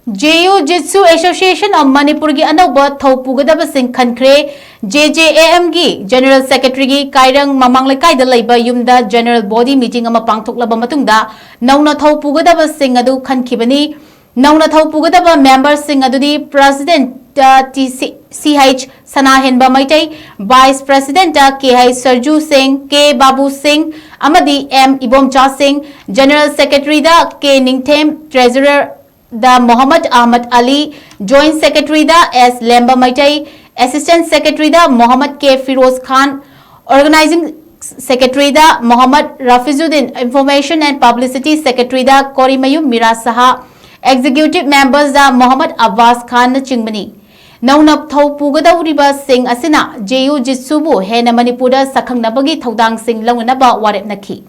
Ju-Jitsu Association of Manipur gi Anouba Pugadabasing Khankhre JJAM gi General Secretary gi Kairang Mamanglaikai da laiba yumda General Body Meeting ama pangthoklaba matungda nauna Pugadabasing adu khankhibani nauna Pugadaba members sing adudi President CH Sanahenba Maitai Vice President KH Sarju Singh K Babu Singh amadi M Ibomcha Singh General Secretary da K Ningthem Treasurer da Muhammad Ahmad Ali, Joint Secretary da S. Lemba Maitai, Assistant Secretary da Muhammad K. Firoz Khan, Organizing Secretary da Muhammad Rafizuddin, Information and Publicity Secretary da Korimayum Mira Saha, Executive Members da Muhammad Abbas Khan na Chingbani. Naunap thau Pugadawriba Singh asina Ju-Jitsu bu hena Manipur da sakhang nabagi thaudang sing lawnaba warep nakhi.